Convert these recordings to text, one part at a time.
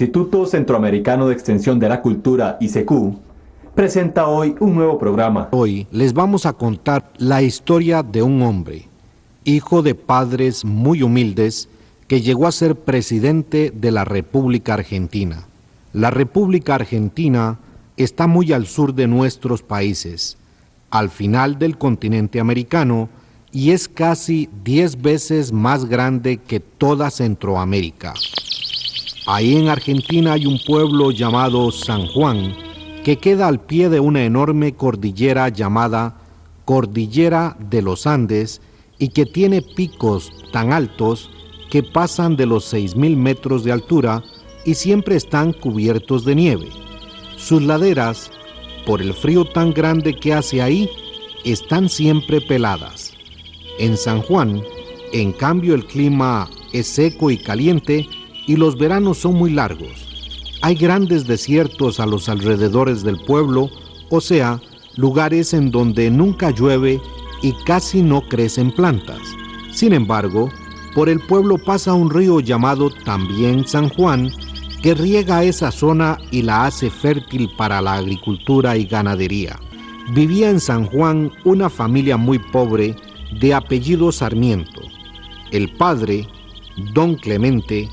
Instituto Centroamericano de Extensión de la Cultura, ICQ, presenta hoy un nuevo programa. Hoy les vamos a contar la historia de un hombre, hijo de padres muy humildes, que llegó a ser presidente de la República Argentina. La República Argentina está muy al sur de nuestros países, al final del continente americano, y es casi 10 veces más grande que toda Centroamérica. Ahí en Argentina hay un pueblo llamado San Juan, que queda al pie de una enorme cordillera llamada Cordillera de los Andes y que tiene picos tan altos que pasan de los 6.000 metros de altura y siempre están cubiertos de nieve. Sus laderas, por el frío tan grande que hace ahí, están siempre peladas. En San Juan, en cambio, el clima es seco y caliente y los veranos son muy largos. Hay grandes desiertos a los alrededores del pueblo, o sea, lugares en donde nunca llueve y casi no crecen plantas. Sin embargo, por el pueblo pasa un río llamado también San Juan, que riega esa zona y la hace fértil para la agricultura y ganadería. Vivía en San Juan una familia muy pobre de apellido Sarmiento. El padre, don Clemente,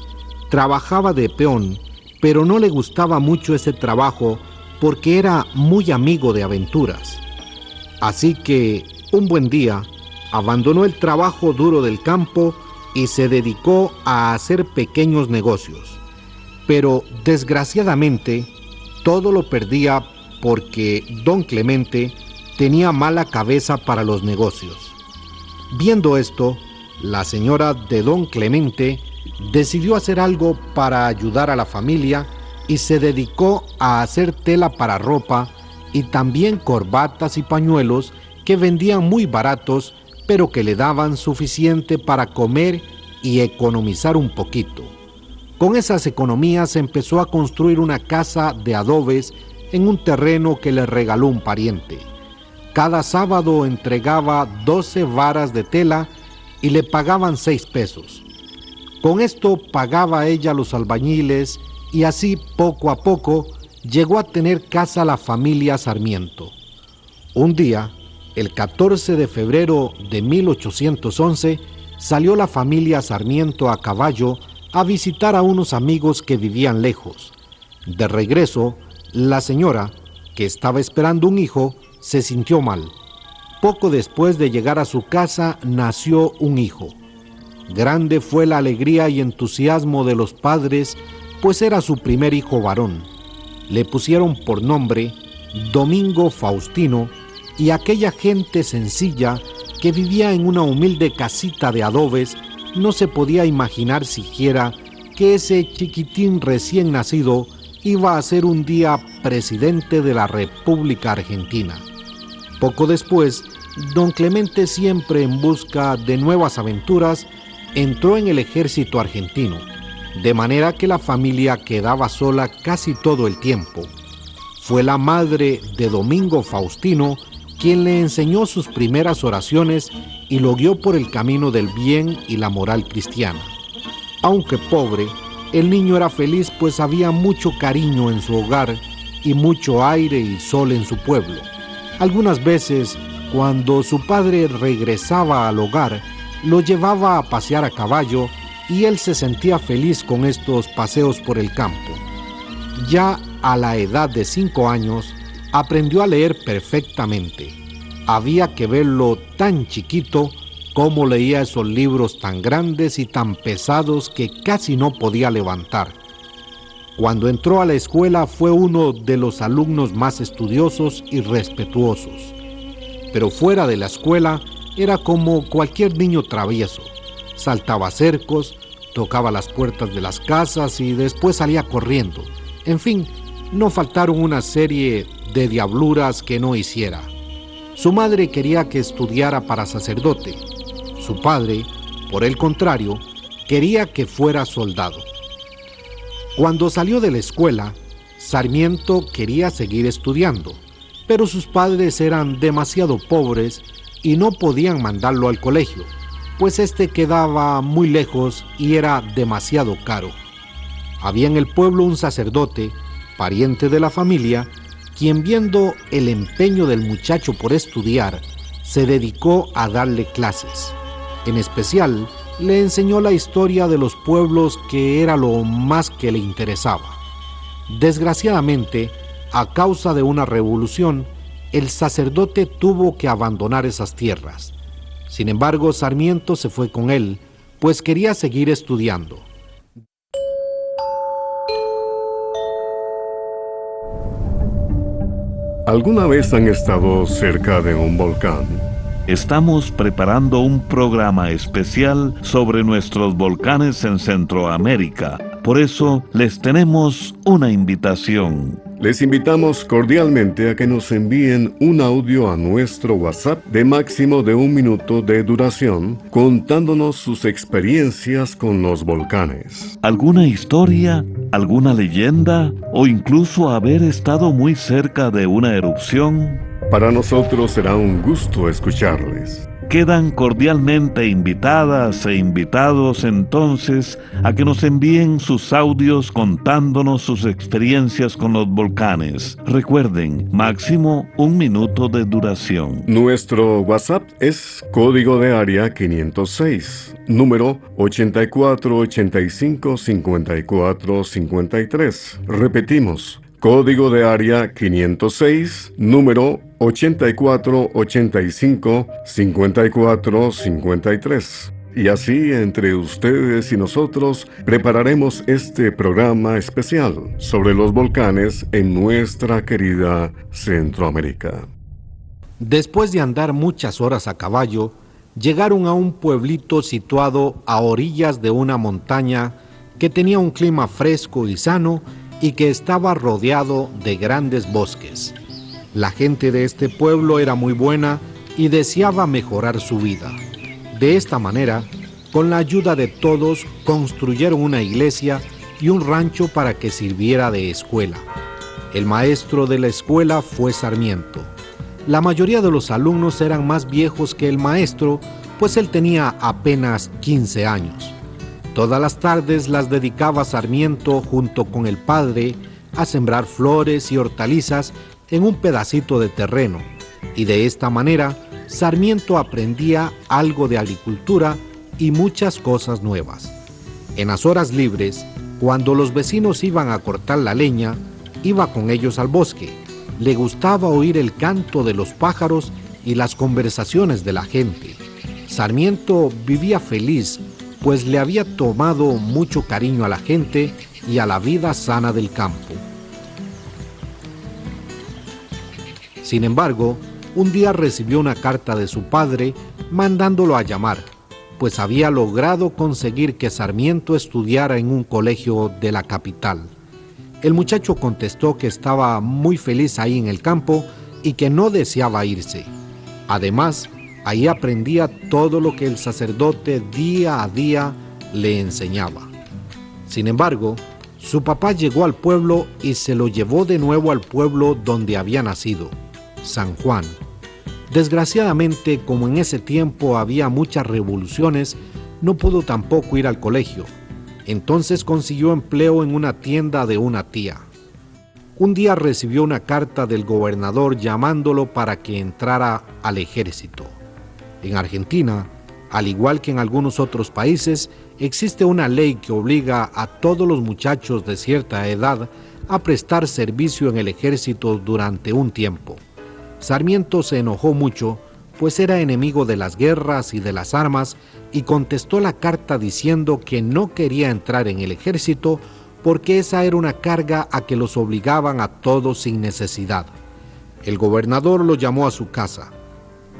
trabajaba de peón, pero no le gustaba mucho ese trabajo porque era muy amigo de aventuras. Así que, un buen día, abandonó el trabajo duro del campo y se dedicó a hacer pequeños negocios. Pero, desgraciadamente, todo lo perdía porque don Clemente tenía mala cabeza para los negocios. Viendo esto, la señora de don Clemente decidió hacer algo para ayudar a la familia y se dedicó a hacer tela para ropa y también corbatas y pañuelos que vendían muy baratos, pero que le daban suficiente para comer y economizar un poquito. Con esas economías empezó a construir una casa de adobes en un terreno que le regaló un pariente. Cada sábado entregaba 12 varas de tela y le pagaban 6 pesos. Con esto pagaba ella a los albañiles y así poco a poco llegó a tener casa la familia Sarmiento. Un día, el 14 de febrero de 1811, salió la familia Sarmiento a caballo a visitar a unos amigos que vivían lejos. De regreso, la señora, que estaba esperando un hijo, se sintió mal. Poco después de llegar a su casa, nació un hijo. Grande fue la alegría y entusiasmo de los padres, pues era su primer hijo varón. Le pusieron por nombre Domingo Faustino, y aquella gente sencilla que vivía en una humilde casita de adobes no se podía imaginar siquiera que ese chiquitín recién nacido iba a ser un día presidente de la República Argentina. Poco después, don Clemente, siempre en busca de nuevas aventuras, entró en el ejército argentino, de manera que la familia quedaba sola casi todo el tiempo. Fue la madre de Domingo Faustino quien le enseñó sus primeras oraciones y lo guió por el camino del bien y la moral cristiana. Aunque pobre, el niño era feliz, pues había mucho cariño en su hogar y mucho aire y sol en su pueblo. Algunas veces, cuando su padre regresaba al hogar, lo llevaba a pasear a caballo y él se sentía feliz con estos paseos por el campo. Ya a la edad de 5 años, aprendió a leer perfectamente. Había que verlo tan chiquito como leía esos libros tan grandes y tan pesados que casi no podía levantar. Cuando entró a la escuela fue uno de los alumnos más estudiosos y respetuosos. Pero fuera de la escuela era como cualquier niño travieso. Saltaba cercos, tocaba las puertas de las casas y después salía corriendo. En fin, no faltaron una serie de diabluras que no hiciera. Su madre quería que estudiara para sacerdote. Su padre, por el contrario, quería que fuera soldado. Cuando salió de la escuela, Sarmiento quería seguir estudiando, pero sus padres eran demasiado pobres y no podían mandarlo al colegio, pues este quedaba muy lejos y era demasiado caro. Había en el pueblo un sacerdote, pariente de la familia, quien, viendo el empeño del muchacho por estudiar, se dedicó a darle clases. En especial, le enseñó la historia de los pueblos, que era lo más que le interesaba. Desgraciadamente, a causa de una revolución, el sacerdote tuvo que abandonar esas tierras. Sin embargo, Sarmiento se fue con él, pues quería seguir estudiando. ¿Alguna vez han estado cerca de un volcán? Estamos preparando un programa especial sobre nuestros volcanes en Centroamérica. Por eso les tenemos una invitación. Les invitamos cordialmente a que nos envíen un audio a nuestro WhatsApp de máximo de 1 minuto de duración, contándonos sus experiencias con los volcanes. ¿Alguna historia? ¿Alguna leyenda? ¿O incluso haber estado muy cerca de una erupción? Para nosotros será un gusto escucharles. Quedan cordialmente invitadas e invitados entonces a que nos envíen sus audios contándonos sus experiencias con los volcanes. Recuerden, máximo 1 minuto de duración. Nuestro WhatsApp es código de área 506, número 8485-5453. Repetimos, código de área 506, número 8485-5453. Y así, entre ustedes y nosotros, prepararemos este programa especial sobre los volcanes en nuestra querida Centroamérica. Después de andar muchas horas a caballo, llegaron a un pueblito situado a orillas de una montaña que tenía un clima fresco y sano y que estaba rodeado de grandes bosques. La gente de este pueblo era muy buena y deseaba mejorar su vida. De esta manera, con la ayuda de todos, construyeron una iglesia y un rancho para que sirviera de escuela. El maestro de la escuela fue Sarmiento. La mayoría de los alumnos eran más viejos que el maestro, pues él tenía apenas 15 años. Todas las tardes las dedicaba Sarmiento junto con el padre a sembrar flores y hortalizas en un pedacito de terreno, y de esta manera Sarmiento aprendía algo de agricultura y muchas cosas nuevas. En las horas libres, cuando los vecinos iban a cortar la leña, iba con ellos al bosque. Le gustaba oír el canto de los pájaros y las conversaciones de la gente. Sarmiento vivía feliz, pues le había tomado mucho cariño a la gente y a la vida sana del campo. Sin embargo, un día recibió una carta de su padre mandándolo a llamar, pues había logrado conseguir que Sarmiento estudiara en un colegio de la capital. El muchacho contestó que estaba muy feliz ahí en el campo y que no deseaba irse. Además, ahí aprendía todo lo que el sacerdote día a día le enseñaba. Sin embargo, su papá llegó al pueblo y se lo llevó de nuevo al pueblo donde había nacido, San Juan. Desgraciadamente, como en ese tiempo había muchas revoluciones, no pudo tampoco ir al colegio. Entonces consiguió empleo en una tienda de una tía. Un día recibió una carta del gobernador llamándolo para que entrara al ejército. En Argentina, al igual que en algunos otros países, existe una ley que obliga a todos los muchachos de cierta edad a prestar servicio en el ejército durante un tiempo. Sarmiento se enojó mucho, pues era enemigo de las guerras y de las armas, y contestó la carta diciendo que no quería entrar en el ejército porque esa era una carga a que los obligaban a todos sin necesidad. El gobernador lo llamó a su casa.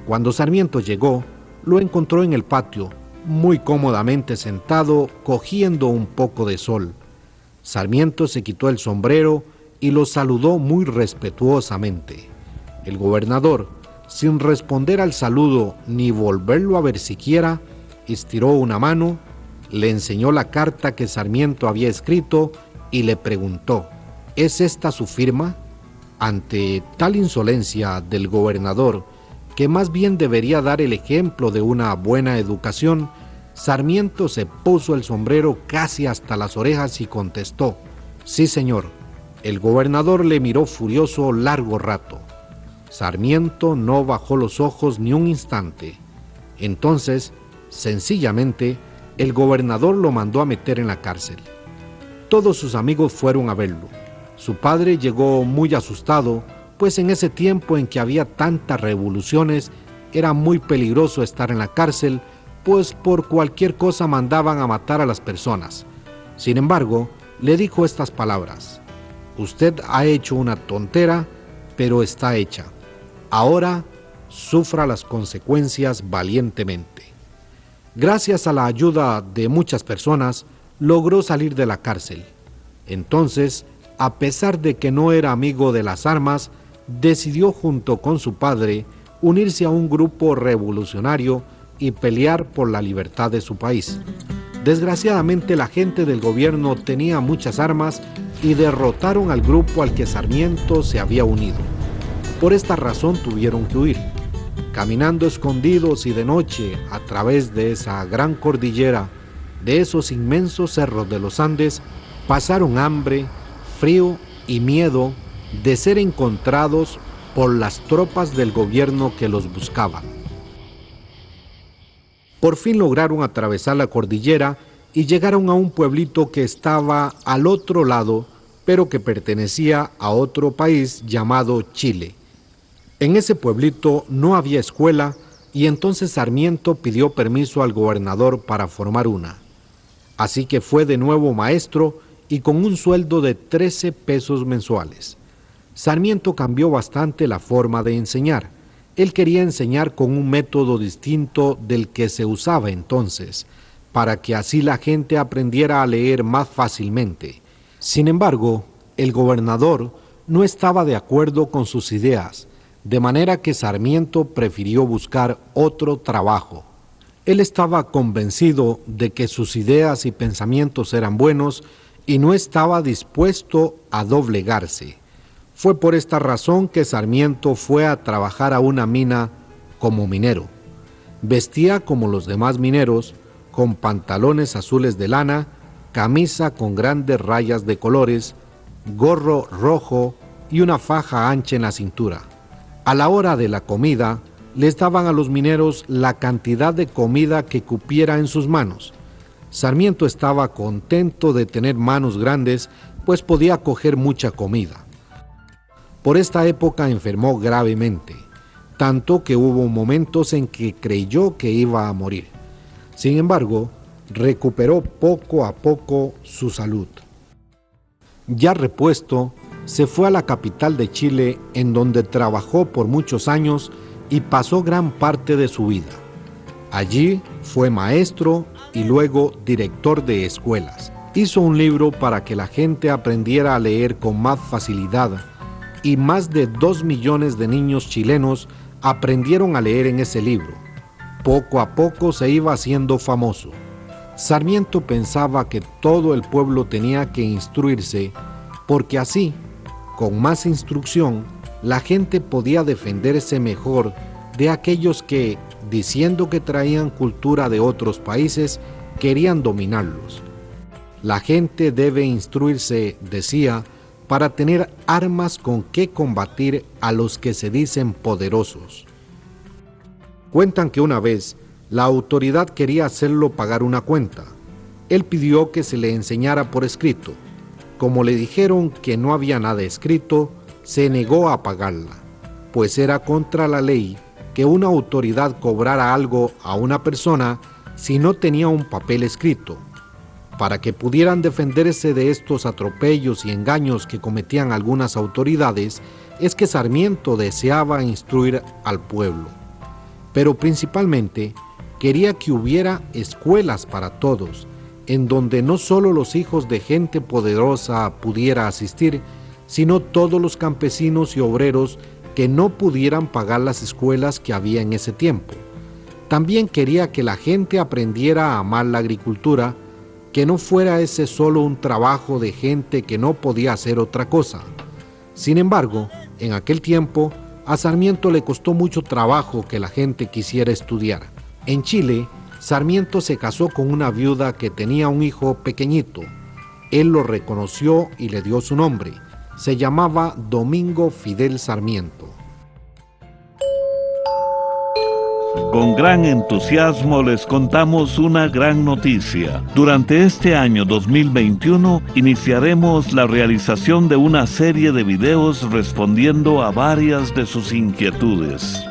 Cuando Sarmiento llegó, lo encontró en el patio, muy cómodamente sentado, cogiendo un poco de sol. Sarmiento se quitó el sombrero y lo saludó muy respetuosamente. El gobernador, sin responder al saludo ni volverlo a ver siquiera, estiró una mano, le enseñó la carta que Sarmiento había escrito y le preguntó: ¿es esta su firma? Ante tal insolencia del gobernador, que más bien debería dar el ejemplo de una buena educación, Sarmiento se puso el sombrero casi hasta las orejas y contestó: «Sí, señor». El gobernador le miró furioso largo rato. Sarmiento no bajó los ojos ni un instante. Entonces, sencillamente, el gobernador lo mandó a meter en la cárcel. Todos sus amigos fueron a verlo. Su padre llegó muy asustado, pues en ese tiempo en que había tantas revoluciones, era muy peligroso estar en la cárcel, pues por cualquier cosa mandaban a matar a las personas. Sin embargo, le dijo estas palabras: «Usted ha hecho una tontera, pero está hecha. Ahora sufra las consecuencias valientemente». Gracias a la ayuda de muchas personas, logró salir de la cárcel. Entonces, a pesar de que no era amigo de las armas, decidió junto con su padre unirse a un grupo revolucionario y pelear por la libertad de su país. Desgraciadamente, la gente del gobierno tenía muchas armas y derrotaron al grupo al que Sarmiento se había unido. Por esta razón tuvieron que huir. Caminando escondidos y de noche a través de esa gran cordillera, de esos inmensos cerros de los Andes, pasaron hambre, frío y miedo de ser encontrados por las tropas del gobierno que los buscaban. Por fin lograron atravesar la cordillera y llegaron a un pueblito que estaba al otro lado, pero que pertenecía a otro país llamado Chile. En ese pueblito no había escuela y entonces Sarmiento pidió permiso al gobernador para formar una. Así que fue de nuevo maestro y con un sueldo de 13 pesos mensuales. Sarmiento cambió bastante la forma de enseñar. Él quería enseñar con un método distinto del que se usaba entonces, para que así la gente aprendiera a leer más fácilmente. Sin embargo, el gobernador no estaba de acuerdo con sus ideas, de manera que Sarmiento prefirió buscar otro trabajo. Él estaba convencido de que sus ideas y pensamientos eran buenos y no estaba dispuesto a doblegarse. Fue por esta razón que Sarmiento fue a trabajar a una mina como minero. Vestía como los demás mineros, con pantalones azules de lana, camisa con grandes rayas de colores, gorro rojo y una faja ancha en la cintura. A la hora de la comida, les daban a los mineros la cantidad de comida que cupiera en sus manos. Sarmiento estaba contento de tener manos grandes, pues podía coger mucha comida. Por esta época enfermó gravemente, tanto que hubo momentos en que creyó que iba a morir. Sin embargo, recuperó poco a poco su salud. Ya repuesto, se fue a la capital de Chile, en donde trabajó por muchos años y pasó gran parte de su vida. Allí fue maestro y luego director de escuelas. Hizo un libro para que la gente aprendiera a leer con más facilidad y más de 2 millones de niños chilenos aprendieron a leer en ese libro. Poco a poco se iba haciendo famoso. Sarmiento pensaba que todo el pueblo tenía que instruirse, porque así, con más instrucción, la gente podía defenderse mejor de aquellos que, diciendo que traían cultura de otros países, querían dominarlos. La gente debe instruirse, decía, para tener armas con que combatir a los que se dicen poderosos. Cuentan que una vez la autoridad quería hacerlo pagar una cuenta. Él pidió que se le enseñara por escrito. Como le dijeron que no había nada escrito, se negó a pagarla, pues era contra la ley que una autoridad cobrara algo a una persona si no tenía un papel escrito. Para que pudieran defenderse de estos atropellos y engaños que cometían algunas autoridades, es que Sarmiento deseaba instruir al pueblo. Pero principalmente quería que hubiera escuelas para todos, en donde no solo los hijos de gente poderosa pudiera asistir, sino todos los campesinos y obreros que no pudieran pagar las escuelas que había en ese tiempo. También quería que la gente aprendiera a amar la agricultura, que no fuera ese solo un trabajo de gente que no podía hacer otra cosa. Sin embargo, en aquel tiempo, a Sarmiento le costó mucho trabajo que la gente quisiera estudiar. En Chile, Sarmiento se casó con una viuda que tenía un hijo pequeñito. Él lo reconoció y le dio su nombre. Se llamaba Domingo Fidel Sarmiento. Con gran entusiasmo les contamos una gran noticia. Durante este año 2021 iniciaremos la realización de una serie de videos respondiendo a varias de sus inquietudes.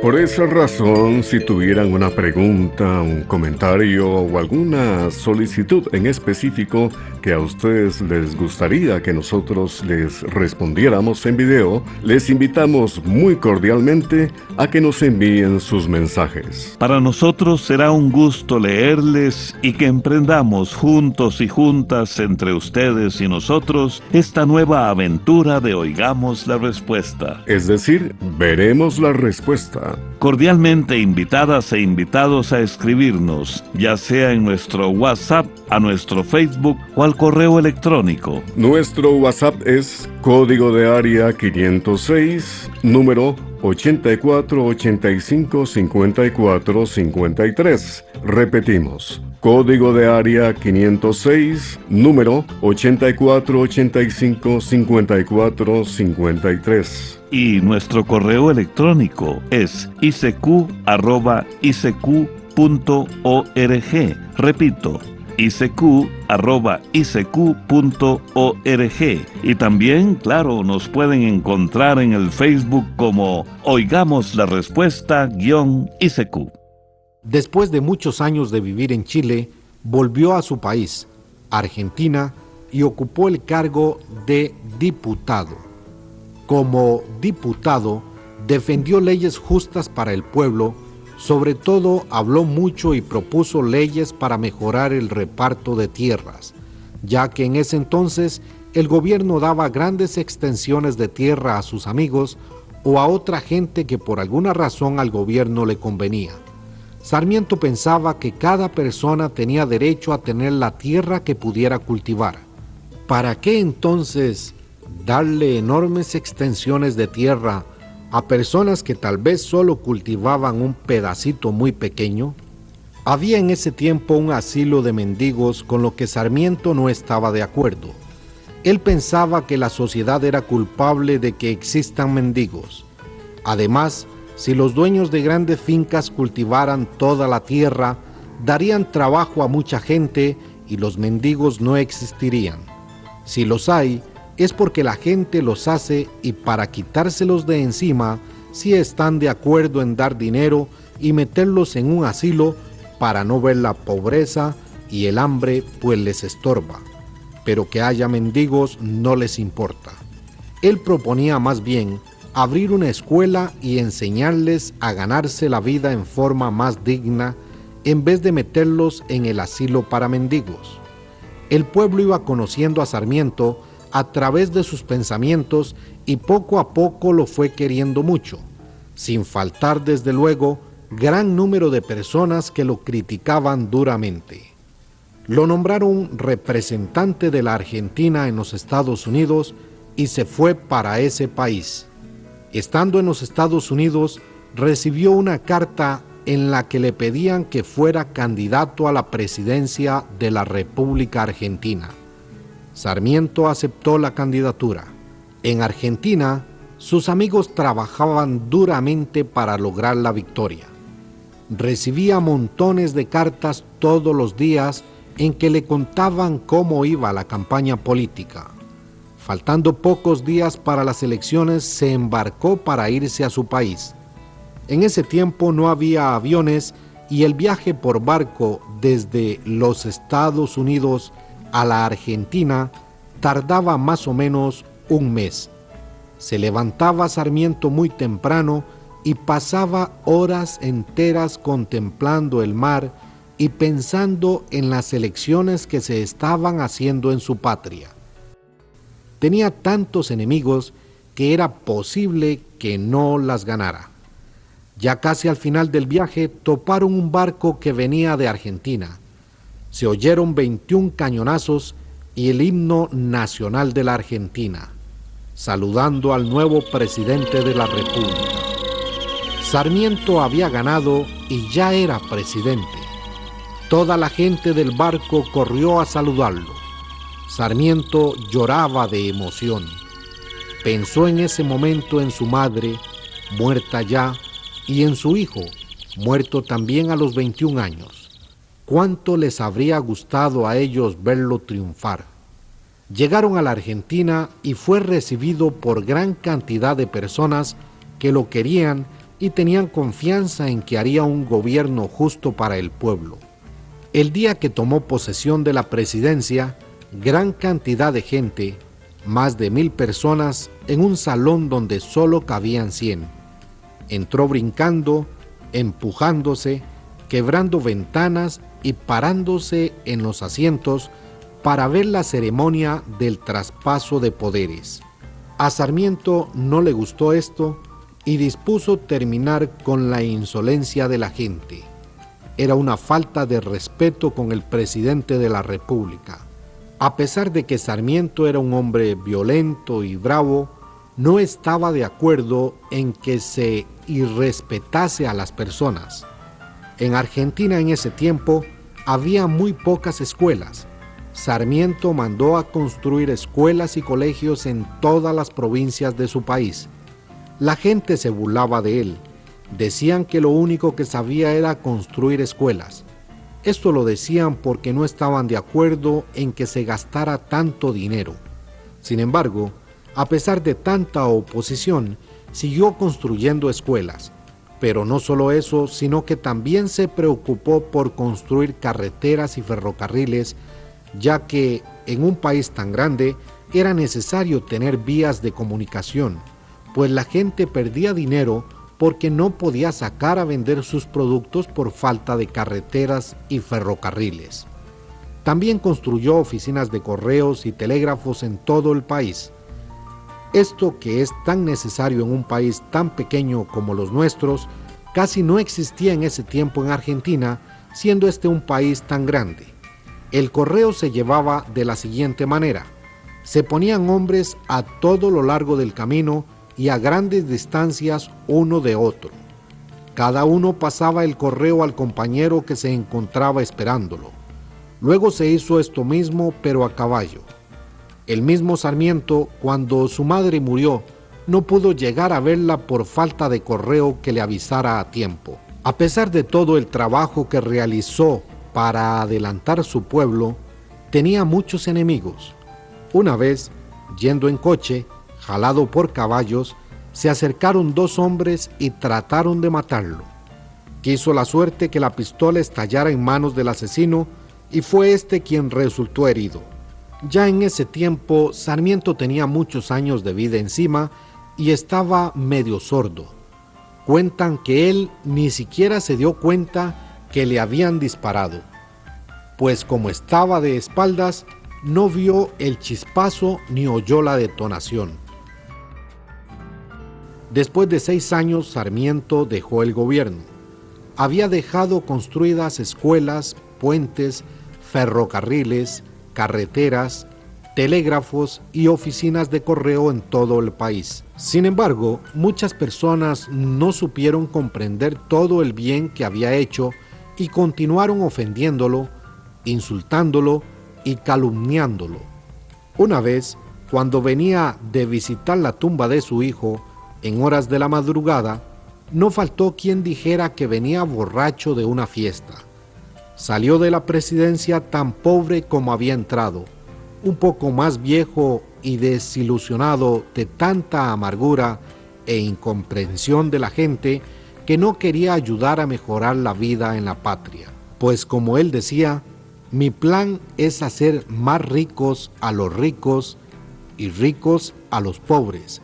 Por esa razón, si tuvieran una pregunta, un comentario o alguna solicitud en específico que a ustedes les gustaría que nosotros les respondiéramos en video, les invitamos muy cordialmente a que nos envíen sus mensajes. Para nosotros será un gusto leerles y que emprendamos juntos y juntas entre ustedes y nosotros esta nueva aventura de Oigamos la Respuesta. Es decir, veremos la respuesta. Cordialmente invitadas e invitados a escribirnos, ya sea en nuestro WhatsApp, a nuestro Facebook o al correo electrónico. Nuestro WhatsApp es código de área 506, número 84855453. Repetimos, código de área 506, número 84855453. Y nuestro correo electrónico es icq@icq.org. Repito, icq@icq.org. Y también, claro, nos pueden encontrar en el Facebook como Oigamos la Respuesta _ICQ. Después de muchos años de vivir en Chile, volvió a su país, Argentina, y ocupó el cargo de diputado. Como diputado, defendió leyes justas para el pueblo. Sobre todo, habló mucho y propuso leyes para mejorar el reparto de tierras, ya que en ese entonces el gobierno daba grandes extensiones de tierra a sus amigos o a otra gente que por alguna razón al gobierno le convenía. Sarmiento pensaba que cada persona tenía derecho a tener la tierra que pudiera cultivar. ¿Para qué entonces darle enormes extensiones de tierra a personas que tal vez solo cultivaban un pedacito muy pequeño? Había en ese tiempo un asilo de mendigos con lo que Sarmiento no estaba de acuerdo. Él pensaba que la sociedad era culpable de que existan mendigos. Además, si los dueños de grandes fincas cultivaran toda la tierra, darían trabajo a mucha gente y los mendigos no existirían. Si los hay, es porque la gente los hace y para quitárselos de encima, sí están de acuerdo en dar dinero y meterlos en un asilo para no ver la pobreza y el hambre, pues les estorba. Pero que haya mendigos no les importa. Él proponía más bien abrir una escuela y enseñarles a ganarse la vida en forma más digna en vez de meterlos en el asilo para mendigos. El pueblo iba conociendo a Sarmiento a través de sus pensamientos y poco a poco lo fue queriendo mucho, sin faltar desde luego gran número de personas que lo criticaban duramente. Lo nombraron representante de la Argentina en los Estados Unidos y se fue para ese país. Estando en los Estados Unidos, recibió una carta en la que le pedían que fuera candidato a la presidencia de la República Argentina. Sarmiento aceptó la candidatura. En Argentina, sus amigos trabajaban duramente para lograr la victoria. Recibía montones de cartas todos los días en que le contaban cómo iba la campaña política. Faltando pocos días para las elecciones, se embarcó para irse a su país. En ese tiempo no había aviones y el viaje por barco desde los Estados Unidos a la Argentina tardaba más o menos un mes. Se levantaba Sarmiento muy temprano y pasaba horas enteras contemplando el mar y pensando en las elecciones que se estaban haciendo en su patria. Tenía tantos enemigos que era posible que no las ganara. Ya casi al final del viaje toparon un barco que venía de Argentina. Se oyeron 21 cañonazos y el himno nacional de la Argentina, saludando al nuevo presidente de la República. Sarmiento había ganado y ya era presidente. Toda la gente del barco corrió a saludarlo. Sarmiento lloraba de emoción. Pensó en ese momento en su madre, muerta ya, y en su hijo, muerto también a los 21 años. ¿Cuánto les habría gustado a ellos verlo triunfar? Llegaron a la Argentina y fue recibido por gran cantidad de personas que lo querían y tenían confianza en que haría un gobierno justo para el pueblo. El día que tomó posesión de la presidencia, gran cantidad de gente, más de 1000 personas, en un salón donde solo cabían 100. Entró brincando, empujándose, quebrando ventanas y parándose en los asientos para ver la ceremonia del traspaso de poderes. A Sarmiento no le gustó esto y dispuso terminar con la insolencia de la gente. Era una falta de respeto con el presidente de la República. A pesar de que Sarmiento era un hombre violento y bravo, no estaba de acuerdo en que se irrespetase a las personas. En Argentina en ese tiempo había muy pocas escuelas. Sarmiento mandó a construir escuelas y colegios en todas las provincias de su país. La gente se burlaba de él. Decían que lo único que sabía era construir escuelas. Esto lo decían porque no estaban de acuerdo en que se gastara tanto dinero. Sin embargo, a pesar de tanta oposición, siguió construyendo escuelas. Pero no solo eso, sino que también se preocupó por construir carreteras y ferrocarriles, ya que en un país tan grande era necesario tener vías de comunicación, pues la gente perdía dinero porque no podía sacar a vender sus productos por falta de carreteras y ferrocarriles. También construyó oficinas de correos y telégrafos en todo el país. Esto, que es tan necesario en un país tan pequeño como los nuestros, casi no existía en ese tiempo en Argentina, siendo este un país tan grande. El correo se llevaba de la siguiente manera: se ponían hombres a todo lo largo del camino y a grandes distancias uno de otro. Cada uno pasaba el correo al compañero que se encontraba esperándolo. Luego se hizo esto mismo, pero a caballo. El mismo Sarmiento, cuando su madre murió, no pudo llegar a verla por falta de correo que le avisara a tiempo. A pesar de todo el trabajo que realizó para adelantar su pueblo, tenía muchos enemigos. Una vez, yendo en coche, jalado por caballos, se acercaron 2 hombres y trataron de matarlo. Quiso la suerte que la pistola estallara en manos del asesino y fue este quien resultó herido. Ya en ese tiempo, Sarmiento tenía muchos años de vida encima y estaba medio sordo. Cuentan que él ni siquiera se dio cuenta que le habían disparado, pues como estaba de espaldas, no vio el chispazo ni oyó la detonación. Después de 6 años, Sarmiento dejó el gobierno. Había dejado construidas escuelas, puentes, ferrocarriles, carreteras, telégrafos y oficinas de correo en todo el país. Sin embargo, muchas personas no supieron comprender todo el bien que había hecho y continuaron ofendiéndolo, insultándolo y calumniándolo. Una vez, cuando venía de visitar la tumba de su hijo, en horas de la madrugada, no faltó quien dijera que venía borracho de una fiesta. Salió de la presidencia tan pobre como había entrado, un poco más viejo y desilusionado de tanta amargura e incomprensión de la gente que no quería ayudar a mejorar la vida en la patria. Pues como él decía, mi plan es hacer más ricos a los ricos y ricos a los pobres.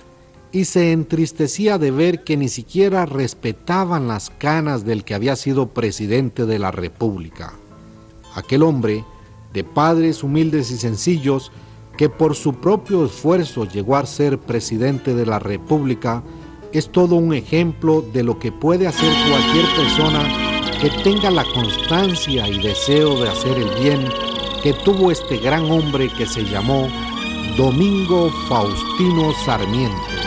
Y se entristecía de ver que ni siquiera respetaban las canas del que había sido presidente de la República. Aquel hombre, de padres humildes y sencillos, que por su propio esfuerzo llegó a ser presidente de la República, es todo un ejemplo de lo que puede hacer cualquier persona que tenga la constancia y deseo de hacer el bien que tuvo este gran hombre que se llamó Domingo Faustino Sarmiento.